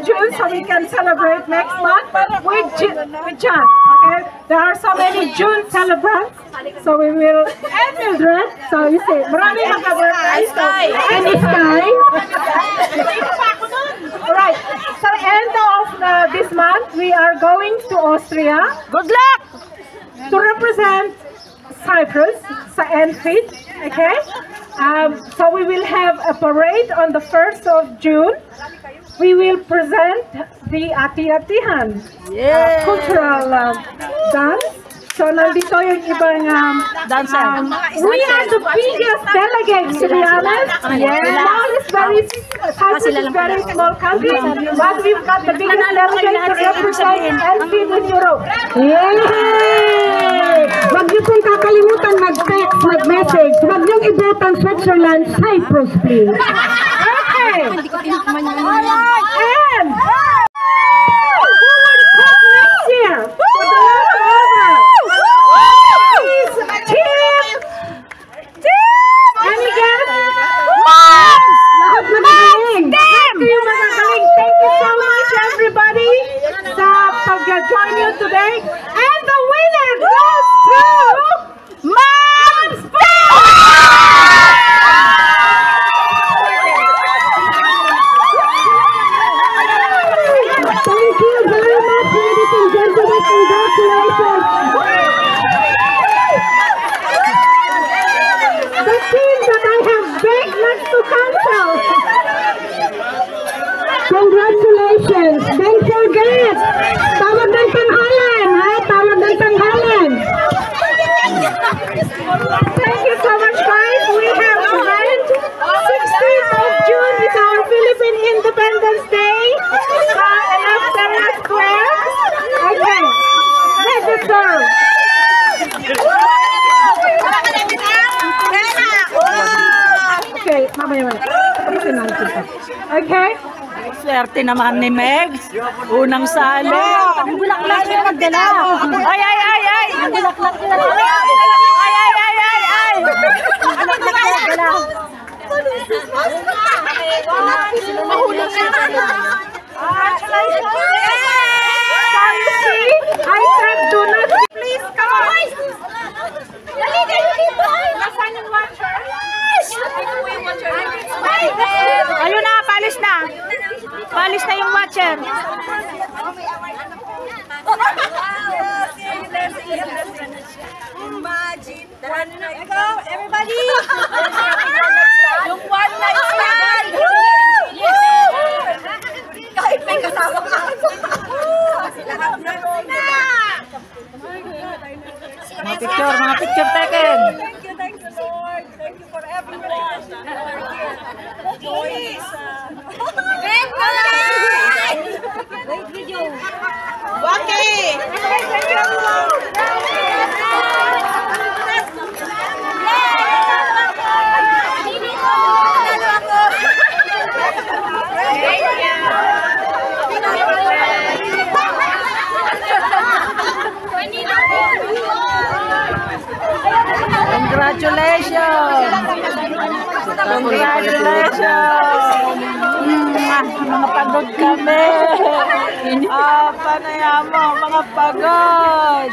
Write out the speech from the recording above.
of June, so we can celebrate next month with John. Okay, there are so many June celebrants, so we will. And Mildred, so you see, marami mga and Sky. Right. So end of this month, we are going to Austria. Good luck! To represent Cyprus sa ENFIT, okay? So we will have a parade on the 1st of June. We will present the Ati-Atihan cultural dance. So nandito yung ibang dancer. We are the biggest delegates, to be honest. Cyprus is very small country, but we've got the biggest delegates to represent ENFIT in Europe. Yay! Huwag niyo pong kakalimutan mag-text, mag-message. Huwag niyong ibotan Switzerland, Cyprus, please. Okay! And next year, for the last over, please, any guess? Lahat magagaling. Thank you so much, everybody, for joining you today. And the winner goes to Moms Thank you very much, ladies and gentlemen. Congratulations. the team that I have begged not to cancel. Congratulations. Don't forget, tawag ng tanghalan, ha? Tawag ng tanghalan. Thank you so much, guys. We have event. 16th of June is our Philippine Independence Day. And after that square. Okay. Register. Okay, mamaya. Okay. Swerte naman ni Megs. Unang sali. Ang bulaklak yung nagdala. Ay! Ang bulaklak yung nagdala. Ay! Ang bulaklak yung nagdala. Mahulog siya. I said do not. Please come on. Nasaan yung watcher? Ayun na, palis na. Palis na yung watcher. Imagine one night. Go, everybody! Yung one night stand! Kahit may kasama ka. Mga picture taken. Thank you, Lord. Thank you for everyone. Joyce. Wait, video. Waki! Congratulations! Congratulations! Mga pagod kami! Panaya mo, mga pagod!